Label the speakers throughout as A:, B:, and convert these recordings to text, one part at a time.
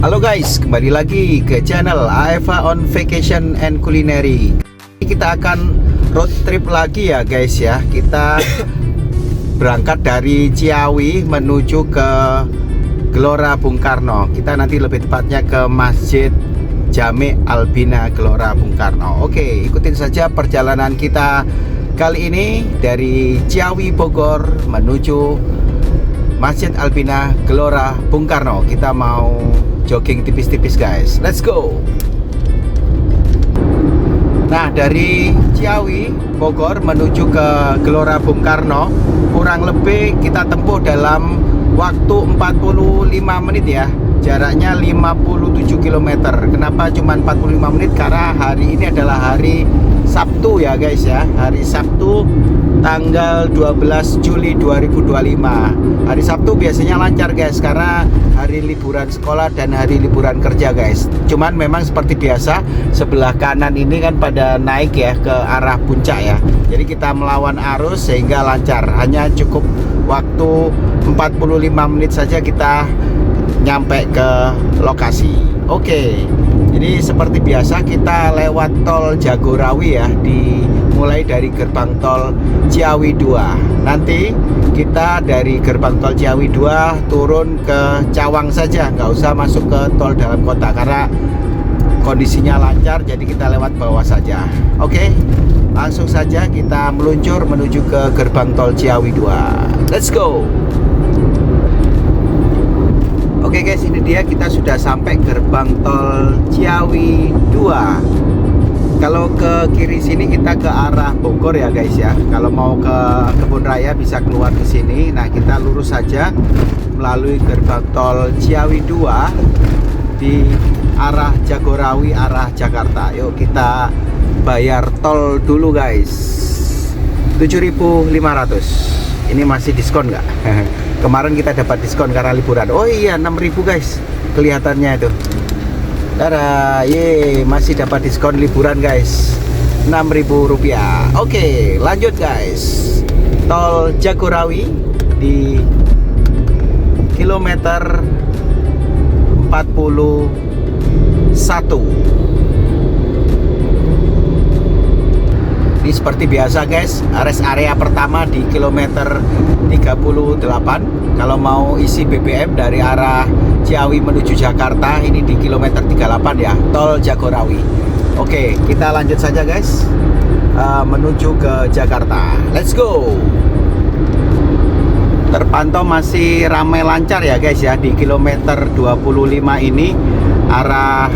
A: Halo guys, kembali lagi ke channel AEVA on Vacation and Culinary. Kita akan road trip lagi ya guys ya. Kita berangkat dari Ciawi menuju ke Gelora Bung Karno. Kita nanti lebih tepatnya ke Masjid Jami' Albina Gelora Bung Karno. Oke, ikutin saja perjalanan kita kali ini dari Ciawi Bogor menuju Masjid Albina Gelora Bung Karno. Kita mau jogging tipis-tipis guys. Let's go. Nah, dari Ciawi Bogor menuju ke Gelora Bung Karno kurang lebih kita tempuh dalam waktu 45 menit ya. Jaraknya 57 km. Kenapa cuma 45 menit? Karena hari ini adalah hari Sabtu ya guys ya. Hari Sabtu tanggal 12 Juli 2025. Hari Sabtu biasanya lancar guys, karena hari liburan sekolah dan hari liburan kerja guys. Cuman memang seperti biasa, sebelah kanan ini kan pada naik ya ke arah puncak ya. Jadi kita melawan arus sehingga lancar. Hanya cukup waktu 45 menit saja kita nyampe ke lokasi. Oke, jadi seperti biasa kita lewat tol Jagorawi ya, mulai dari gerbang tol Ciawi 2. Nanti kita dari gerbang tol Ciawi 2 turun ke Cawang saja, nggak usah masuk ke tol dalam kota karena kondisinya lancar, jadi kita lewat bawah saja. Oke, langsung saja kita meluncur menuju ke gerbang tol Ciawi 2. Let's go. Oke guys, ini dia, kita sudah sampai gerbang tol Ciawi 2. Kalau ke kiri sini kita ke arah Bogor ya guys ya. Kalau mau ke Kebun Raya bisa keluar ke sini. Nah, kita lurus saja melalui gerbang tol Ciawi 2 di arah Jagorawi, arah Jakarta. Yuk kita bayar tol dulu guys. 7.500. Ini masih diskon nggak? Kemarin kita dapat diskon karena liburan. Oh iya, 6.000 guys. Kelihatannya itu. Tada, ye, masih dapat diskon liburan guys. 6.000 rupiah. Oke, lanjut guys. Tol Jagorawi di kilometer 41. Ini seperti biasa guys, rest area pertama di kilometer 38. Kalau mau isi BBM dari arah Ciawi menuju Jakarta, ini di kilometer 38 ya, tol Jagorawi. Oke, kita lanjut saja guys, menuju ke Jakarta. Let's go. Terpantau masih ramai lancar ya guys ya, di kilometer 25 ini arah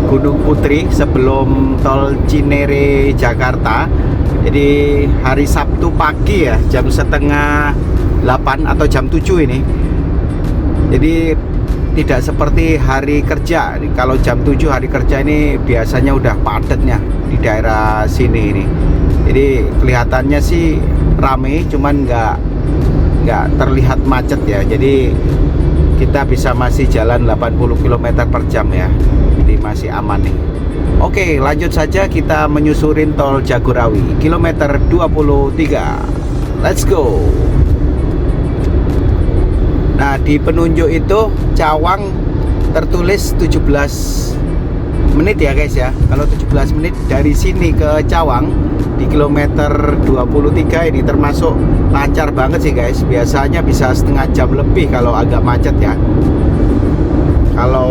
A: Gunung Putri sebelum tol Cinere Jakarta. Jadi hari Sabtu pagi ya, jam setengah 8 atau jam 7 ini. Jadi tidak seperti hari kerja. Kalau jam 7 hari kerja ini biasanya udah padatnya di daerah sini ini. Jadi kelihatannya sih rame, cuman nggak terlihat macet ya. Jadi kita bisa masih jalan 80 km per jam ya. Jadi masih aman nih. Oke, lanjut saja kita menyusurin tol Jagorawi kilometer 23. Let's go. Nah, di penunjuk itu Cawang tertulis 17 menit ya guys ya. Kalau 17 menit dari sini ke Cawang di kilometer 23 ini termasuk lancar banget sih guys. Biasanya bisa setengah jam lebih kalau agak macet ya. Kalau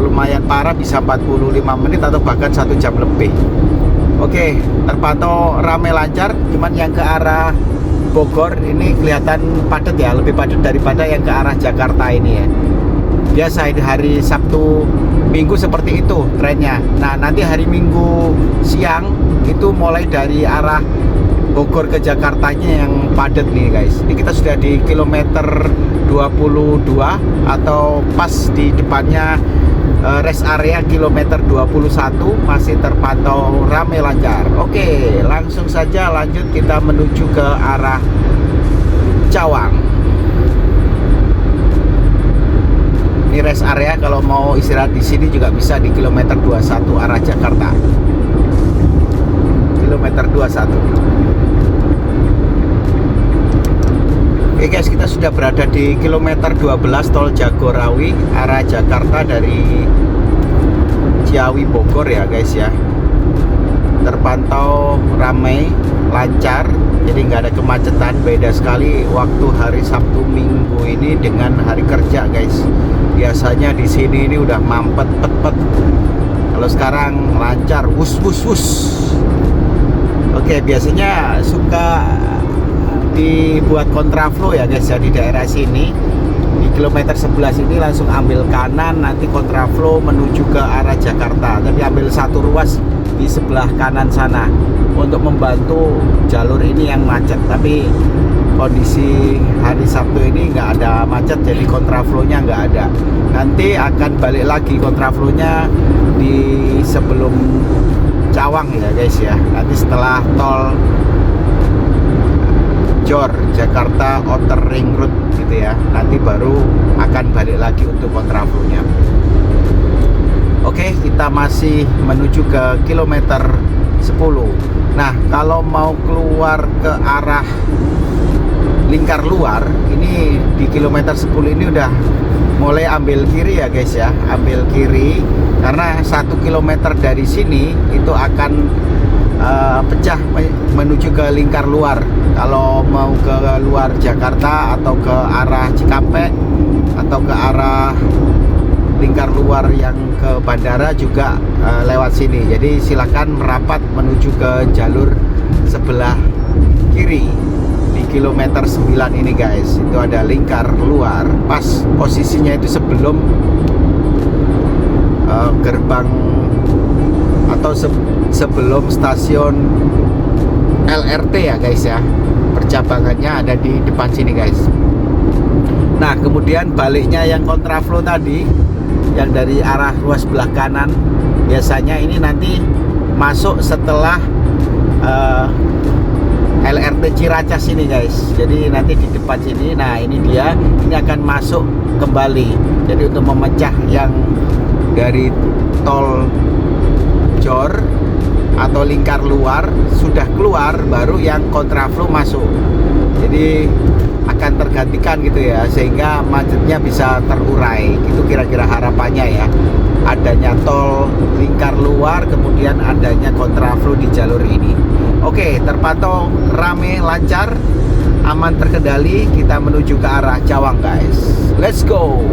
A: lumayan parah bisa 45 menit atau bahkan 1 jam lebih. Oke, terpantau ramai lancar. Cuman yang ke arah Bogor ini kelihatan padat ya, lebih padat daripada yang ke arah Jakarta ini ya. Biasa di hari Sabtu Minggu seperti itu trennya. Nah, nanti hari Minggu siang itu mulai dari arah Bogor ke Jakartanya yang padat nih guys. Ini kita sudah di kilometer 22 atau pas di depannya rest area kilometer 21, masih terpantau ramai lancar. Oke, langsung saja lanjut kita menuju ke arah Cawang. Ini rest area, kalau mau istirahat di sini juga bisa di kilometer 21 arah Jakarta. Kilometer 21. Oke guys, kita sudah berada di kilometer 12 tol Jagorawi arah Jakarta dari Ciawi Bogor ya guys ya. Terpantau ramai, lancar, jadi nggak ada kemacetan. Beda sekali waktu hari Sabtu Minggu ini dengan hari kerja guys. Biasanya di sini ini udah mampet pet. Kalau sekarang lancar, wus. Oke, biasanya suka dibuat kontraflow ya guys ya di daerah sini. Di kilometer 11 ini langsung ambil kanan, nanti kontraflow menuju ke arah Jakarta. Tapi ambil satu ruas di sebelah kanan sana untuk membantu jalur ini yang macet. Tapi kondisi hari Sabtu ini nggak ada macet, jadi kontraflow-nya nggak ada. Nanti akan balik lagi kontraflow-nya di sebelum Cawang ya guys ya. Nanti setelah tol Jor Jakarta Outer Ring Road gitu ya, nanti baru akan balik lagi untuk kontraflow-nya. Oke, kita masih menuju ke kilometer 10. Nah, kalau mau keluar ke arah lingkar luar, ini di kilometer 10 ini udah mulai ambil kiri ya guys ya. Ambil kiri, karena 1 kilometer dari sini itu akan pecah menuju ke lingkar luar. Kalau mau ke luar Jakarta atau ke arah Cikampek atau ke arah lingkar luar yang ke bandara juga lewat sini. Jadi silakan merapat menuju ke jalur sebelah kiri di kilometer 9 ini guys. Itu ada lingkar luar, pas posisinya itu sebelum gerbang atau sebelum stasiun LRT ya guys ya. Percabangannya ada di depan sini guys. Nah, kemudian baliknya yang kontraflow tadi, yang dari arah ruas sebelah kanan, biasanya ini nanti masuk setelah LRT Ciracas ini guys. Jadi nanti di depan sini, nah ini dia, ini akan masuk kembali. Jadi untuk memecah yang dari tol Jor atau lingkar luar sudah keluar, baru yang kontraflow masuk. Jadi akan tergantikan gitu ya, sehingga macetnya bisa terurai. Itu kira-kira harapannya ya. Adanya tol lingkar luar, kemudian adanya kontraflow di jalur ini. Oke, terpantau rame, lancar, aman, terkendali. Kita menuju ke arah Cawang guys. Let's go.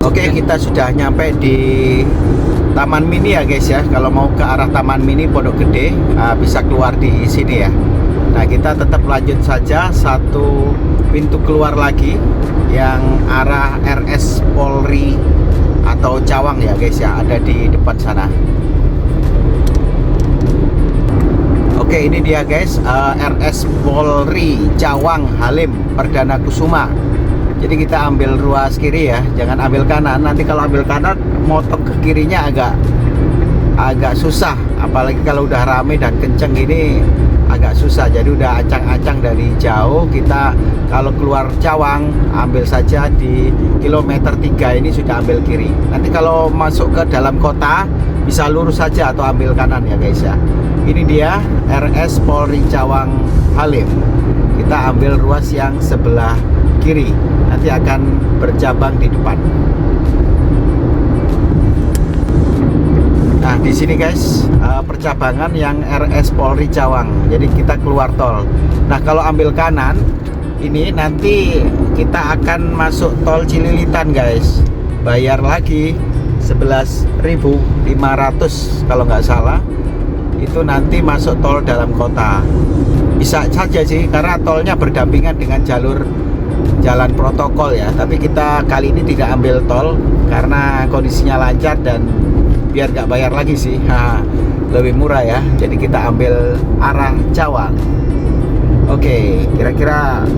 A: Oke, kita sudah nyampe di Taman Mini ya guys ya. Kalau mau ke arah Taman Mini Pondok Gede, bisa keluar di sini ya. Nah, kita tetap lanjut saja, satu pintu keluar lagi yang arah RS Polri atau Cawang ya guys ya, ada di depan sana. Oke, ini dia guys, RS Polri Cawang Halim Perdana Kusuma. Jadi kita ambil ruas kiri ya, jangan ambil kanan. Nanti kalau ambil kanan, motong ke kirinya agak susah. Apalagi kalau udah rame dan kenceng ini agak susah. Jadi udah acang-acang dari jauh. Kita kalau keluar Cawang, ambil saja di kilometer 3 ini sudah ambil kiri. Nanti kalau masuk ke dalam kota, bisa lurus saja atau ambil kanan ya guys ya. Ini dia RS Polri Cawang Halim. Kita ambil ruas yang sebelah kiri, nanti akan bercabang di depan. Nah, di sini guys, percabangan yang RS Polri Cawang. Jadi kita keluar tol. Nah, kalau ambil kanan ini nanti kita akan masuk tol Cililitan guys. Bayar lagi 11.500 kalau nggak salah. Itu nanti masuk tol dalam kota. Bisa saja sih, karena tolnya berdampingan dengan jalan protokol ya. Tapi kita kali ini tidak ambil tol karena kondisinya lancar dan biar nggak bayar lagi sih, lebih murah ya. Jadi kita ambil arah Cawang. Oke, kira-kira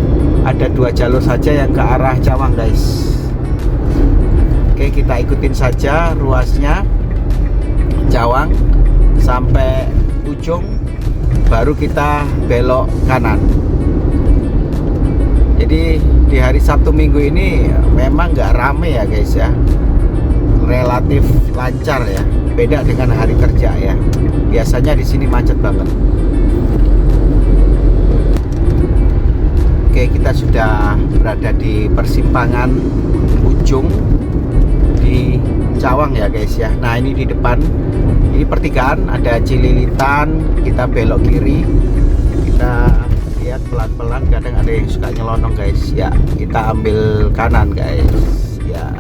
A: ada 2 jalur saja yang ke arah Cawang guys. Oke, kita ikutin saja ruasnya Cawang sampai ujung, baru kita belok kanan. Jadi di hari Sabtu Minggu ini memang nggak rame ya guys ya, relatif lancar ya, beda dengan hari kerja ya. Biasanya di sini macet banget. Oke, kita sudah berada di persimpangan ujung di Cawang ya guys ya. Nah, ini di depan ini pertigaan, ada Cililitan, kita belok kiri. Kita lihat pelan-pelan, kadang ada yang suka nyelonong guys ya. Kita ambil kanan guys ya.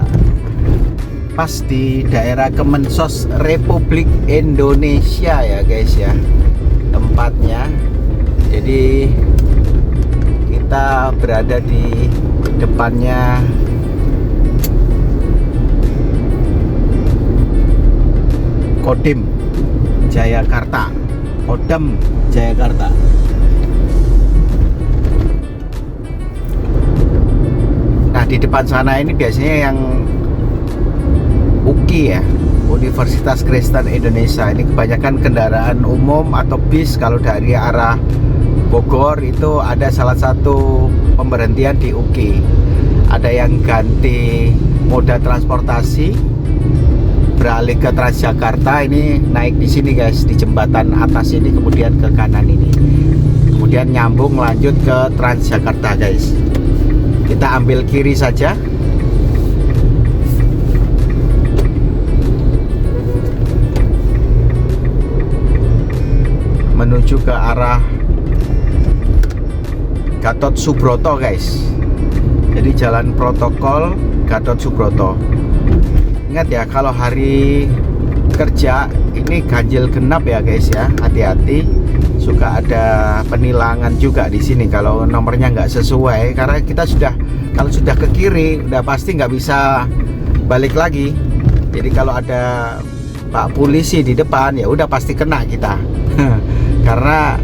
A: Pas di daerah Kemensos Republik Indonesia ya guys ya tempatnya. Jadi kita berada di depannya Kodim Jayakarta. Kodam Jayakarta. Nah, di depan sana ini biasanya yang UKI ya, Universitas Kristen Indonesia. Ini kebanyakan kendaraan umum atau bis. Kalau dari arah Bogor itu ada salah satu pemberhentian di UKI. Ada yang ganti moda transportasi, beralih ke Transjakarta. Ini naik di sini guys, di jembatan atas ini, kemudian ke kanan ini, kemudian nyambung lanjut ke Transjakarta guys. Kita ambil kiri saja. Menuju ke arah Gatot Subroto guys. Jadi jalan protokol Gatot Subroto. Ingat ya, kalau hari kerja ini ganjil genap ya guys ya, hati-hati. Suka ada penilangan juga di sini kalau nomornya nggak sesuai, karena kita kalau sudah ke kiri udah pasti nggak bisa balik lagi. Jadi kalau ada Pak Polisi di depan ya udah pasti kena kita. Karena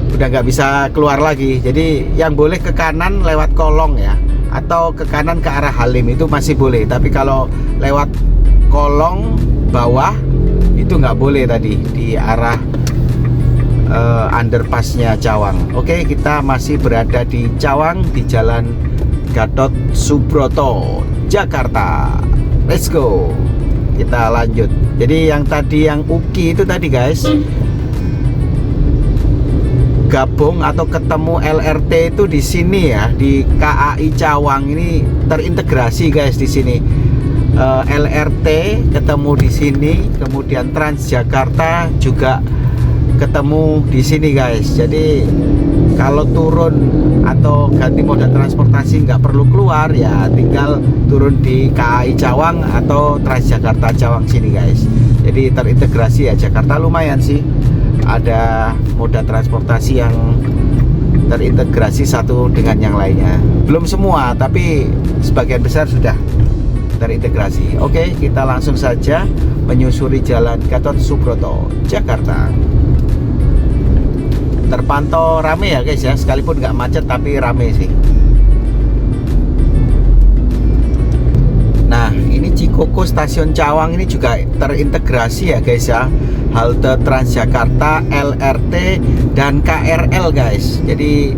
A: udah nggak bisa keluar lagi. Jadi yang boleh ke kanan lewat kolong ya, atau ke kanan ke arah Halim itu masih boleh. Tapi kalau lewat kolong bawah itu nggak boleh tadi di arah underpassnya Cawang. Oke, kita masih berada di Cawang di Jalan Gatot Subroto, Jakarta. Let's go. Kita lanjut. Jadi yang tadi yang UKI itu tadi guys, gabung atau ketemu LRT itu di sini ya, di KAI Cawang ini terintegrasi guys di sini. LRT ketemu di sini, kemudian Transjakarta juga ketemu di sini guys. Jadi kalau turun atau ganti moda transportasi nggak perlu keluar ya, tinggal turun di KAI Cawang atau Transjakarta Cawang sini guys. Jadi terintegrasi ya. Jakarta lumayan sih, ada moda transportasi yang terintegrasi satu dengan yang lainnya. Belum semua, tapi sebagian besar sudah terintegrasi. Oke, kita langsung saja menyusuri Jalan Gatot Subroto, Jakarta. Terpantau rame ya guys ya, sekalipun nggak macet tapi rame sih. Nah, ini Cikoko Stasiun Cawang ini juga terintegrasi ya guys ya. Halte Transjakarta, LRT, dan KRL guys. Jadi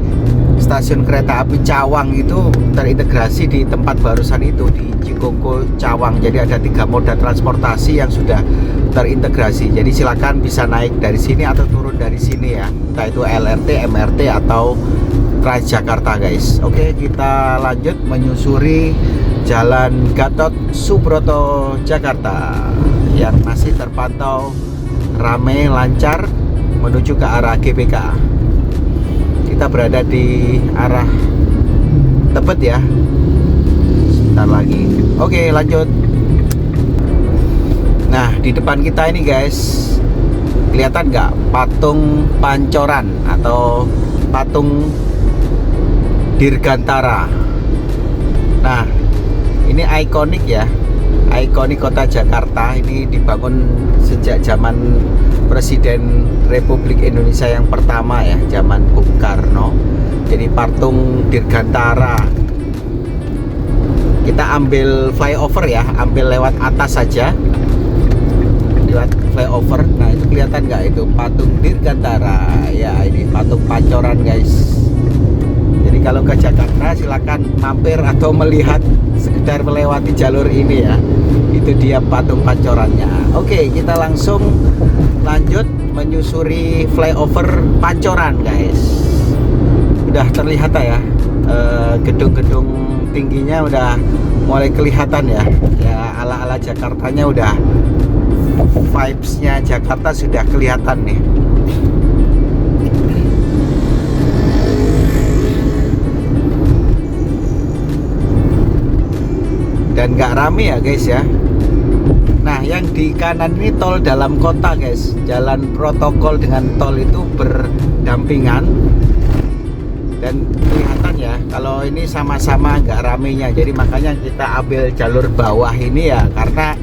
A: stasiun kereta api Cawang itu terintegrasi di tempat barusan itu, di Cikoko Cawang. Jadi ada 3 moda transportasi yang sudah terintegrasi. Jadi silakan bisa naik dari sini atau turun dari sini ya, entah itu LRT, MRT atau Transjakarta guys. Oke, kita lanjut menyusuri Jalan Gatot Subroto, Jakarta yang masih terpantau ramai lancar menuju ke arah GBK. Kita berada di arah Tebet ya, sebentar lagi. Oke, lanjut. Nah, di depan kita ini guys, kelihatan nggak patung Pancoran atau patung Dirgantara. Nah, ini ikonik ya, ikonik kota Jakarta. Ini dibangun sejak zaman Presiden Republik Indonesia yang pertama ya, zaman Bung Karno. Jadi patung Dirgantara. Kita ambil flyover ya, ambil lewat atas saja, lewat flyover. Nah, itu kelihatan nggak itu patung Dirgantara ya, ini patung Pancoran guys. Jadi kalau ke Jakarta silakan mampir atau melihat, sekedar melewati jalur ini ya. Itu dia patung Pancorannya. Oke, kita langsung lanjut menyusuri flyover Pancoran guys. Udah terlihat ya gedung-gedung tingginya udah mulai kelihatan ya. Ya ala-ala Jakartanya udah, vibes-nya Jakarta sudah kelihatan nih. Dan nggak rame ya guys ya. Nah, yang di kanan ini tol dalam kota guys. Jalan protokol dengan tol itu berdampingan. Dan kelihatan ya, kalau ini sama-sama nggak ramenya. Jadi makanya kita ambil jalur bawah ini ya, karena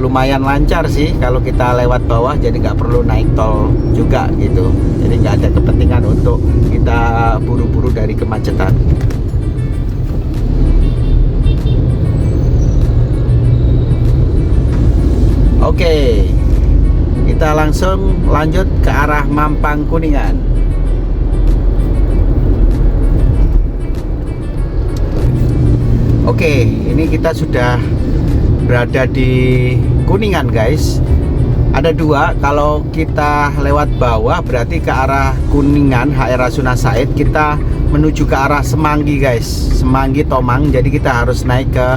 A: lumayan lancar sih kalau kita lewat bawah. Jadi nggak perlu naik tol juga gitu. Jadi nggak ada kepentingan untuk kita buru-buru dari kemacetan. Oke, kita langsung lanjut ke arah Mampang Kuningan. Oke, ini kita sudah berada di Kuningan guys. Ada dua, kalau kita lewat bawah berarti ke arah Kuningan, HR Rasuna Said. Kita menuju ke arah Semanggi guys, Semanggi Tomang. Jadi kita harus naik ke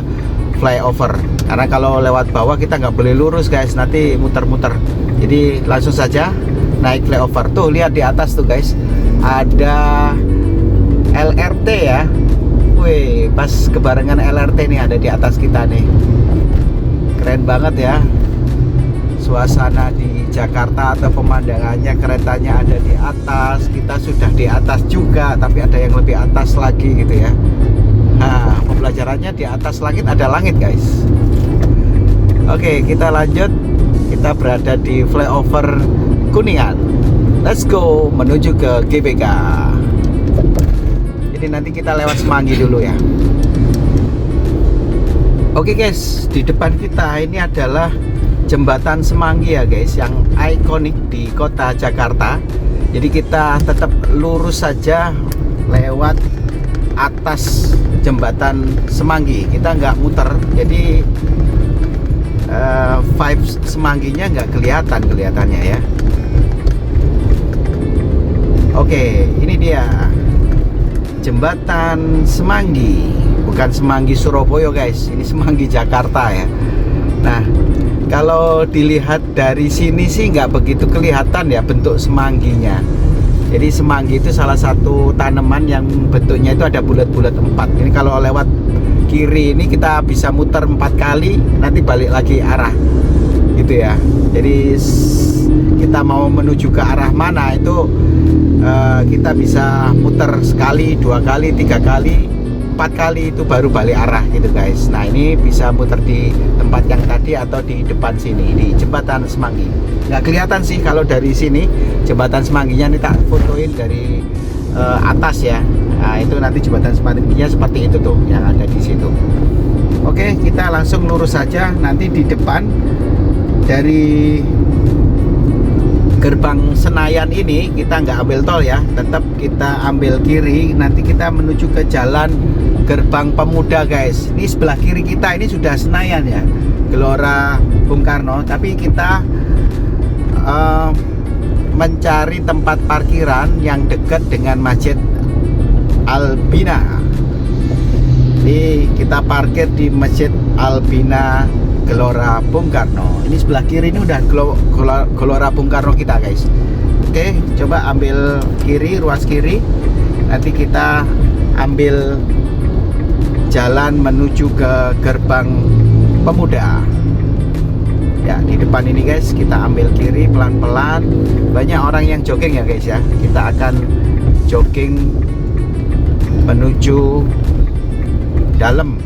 A: flyover, karena kalau lewat bawah kita nggak boleh lurus guys, nanti muter-muter. Jadi langsung saja naik flyover. Tuh lihat di atas tuh guys, ada LRT ya. Wih, pas kebarengan LRT nih ada di atas kita nih. Keren banget ya suasana di Jakarta, atau pemandangannya, keretanya ada di atas. Kita sudah di atas juga, tapi ada yang lebih atas lagi gitu ya. Nah, pembelajarannya di atas langit ada langit guys. Oke, kita lanjut. Kita berada di flyover Kuningan. Let's go menuju ke GBK. Jadi nanti kita lewat Semanggi dulu ya. Oke guys, di depan kita ini adalah jembatan Semanggi ya guys, yang ikonik di kota Jakarta. Jadi kita tetap lurus saja lewat atas jembatan Semanggi, kita nggak muter. Jadi vibes Semangginya nggak kelihatan kelihatannya ya. Oke, ini dia jembatan Semanggi, bukan Semanggi Surabaya guys, ini Semanggi Jakarta ya. Nah, kalau dilihat dari sini sih nggak begitu kelihatan ya bentuk semangginya. Jadi semanggi itu salah satu tanaman yang bentuknya itu ada bulat-bulat 4. Ini kalau lewat kiri ini kita bisa muter 4 kali, nanti balik lagi arah gitu ya. Jadi kita mau menuju ke arah mana itu kita bisa muter sekali, 2 kali, 3 kali, 4 kali, itu baru balik arah gitu guys. Nah, ini bisa muter di tempat yang tadi atau di depan sini, di jembatan Semanggi. Nggak kelihatan sih kalau dari sini jembatan Semangginya, ini tak fotoin dari atas ya. Nah, itu nanti jembatan Semangginya seperti itu tuh yang ada di situ. Oke, kita langsung lurus saja. Nanti di depan dari gerbang Senayan ini kita nggak ambil tol ya, tetap kita ambil kiri. Nanti kita menuju ke jalan Gerbang Pemuda guys. Ini sebelah kiri kita ini sudah Senayan ya, Gelora Bung Karno. Tapi kita mencari tempat parkiran yang dekat dengan Masjid Albina. Jadi kita parkir di Masjid Albina Gelora Bung Karno. Ini sebelah kiri ini udah Gelora Bung Karno kita guys. Oke, coba ambil kiri, ruas kiri. Nanti kita ambil jalan menuju ke Gerbang Pemuda. Ya, di depan ini guys, kita ambil kiri pelan-pelan. Banyak orang yang jogging ya guys ya. Kita akan jogging menuju dalam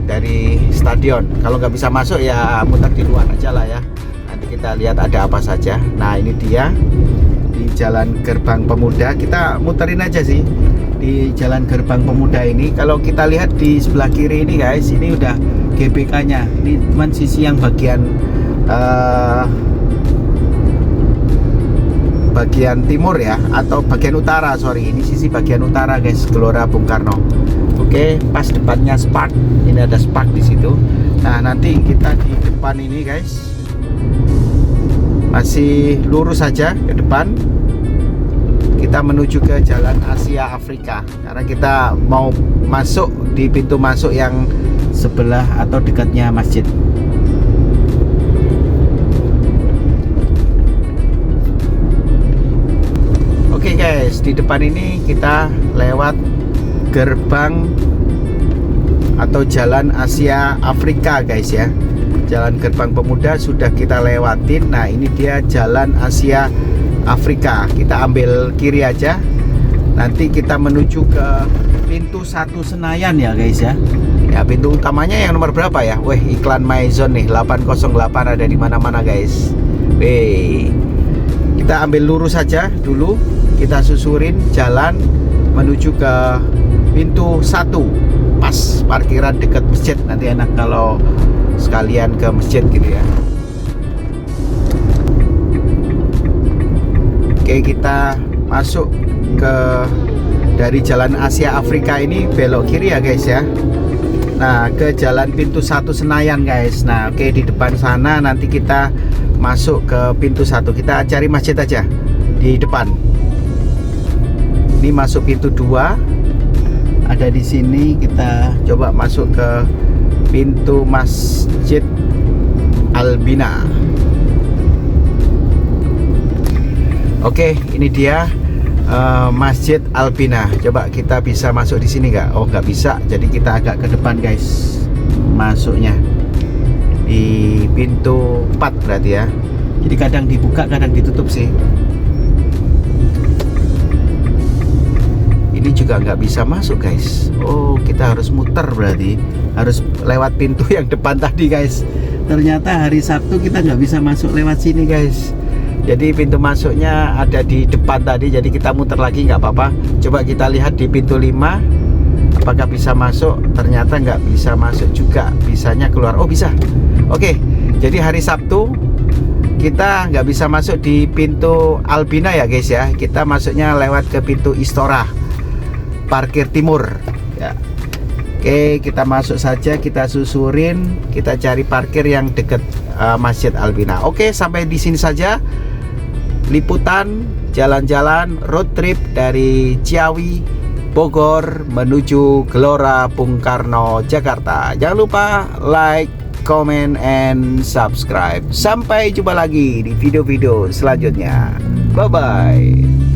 A: dari stadion. Kalau nggak bisa masuk ya muter di luar aja lah ya. Nanti kita lihat ada apa saja. Nah, ini dia di Jalan Gerbang Pemuda. Kita muterin aja sih di Jalan Gerbang Pemuda ini. Kalau kita lihat di sebelah kiri ini guys, ini udah GBK-nya. Ini cuma sisi yang bagian bagian timur ya, atau bagian utara, sorry. Ini sisi bagian utara guys, Gelora Bung Karno. Oke, pas depannya Spark. Ini ada Spark di situ. Nah, nanti kita di depan ini guys, masih lurus saja ke depan. kita menuju ke Jalan Asia Afrika karena kita mau masuk di pintu masuk yang sebelah atau dekatnya masjid. Oke guys, di depan ini kita lewat gerbang atau Jalan Asia Afrika guys ya. Jalan Gerbang Pemuda sudah kita lewatin. Nah ini dia Jalan Asia Afrika. Kita ambil kiri aja. Nanti kita menuju ke pintu 1 Senayan ya guys ya. Ya pintu utamanya yang nomor berapa ya? Weh, iklan Maison nih 808 ada di mana-mana guys. Weh, kita ambil lurus saja dulu. Kita susurin jalan menuju ke pintu 1. Pas parkiran dekat masjid, nanti enak kalau sekalian ke masjid gitu ya. Oke, kita masuk ke dari Jalan Asia Afrika ini belok kiri ya guys ya. Nah ke jalan pintu 1 Senayan guys. Nah oke, di depan sana nanti kita masuk ke pintu 1. Kita cari masjid aja di depan. Ini masuk pintu 2. Ada di sini, kita coba masuk ke pintu Masjid Al-Bina. Oke, ini dia Masjid Al-Bina. Coba kita bisa masuk di sini nggak? Oh nggak bisa, jadi kita agak ke depan guys. Masuknya di pintu 4 berarti ya. Jadi kadang dibuka, kadang ditutup sih. Ini juga nggak bisa masuk guys. Oh kita harus muter, berarti harus lewat pintu yang depan tadi guys. Ternyata hari Sabtu kita nggak bisa masuk lewat sini guys. Jadi pintu masuknya ada di depan tadi, jadi kita muter lagi nggak apa-apa. Coba kita lihat di pintu 5 apakah bisa masuk. Ternyata nggak bisa masuk juga, bisanya keluar. Oh bisa. Oke, jadi hari Sabtu kita nggak bisa masuk di pintu Al-Bina ya guys ya. Kita masuknya lewat ke pintu Istora, parkir timur ya. Oke, kita masuk saja, kita susurin, kita cari parkir yang dekat Masjid Al-Bina. Oke, sampai di sini saja liputan jalan-jalan road trip dari Ciawi, Bogor menuju Gelora Bung Karno, Jakarta. Jangan lupa like, comment, and subscribe. Sampai jumpa lagi di video-video selanjutnya. Bye-bye.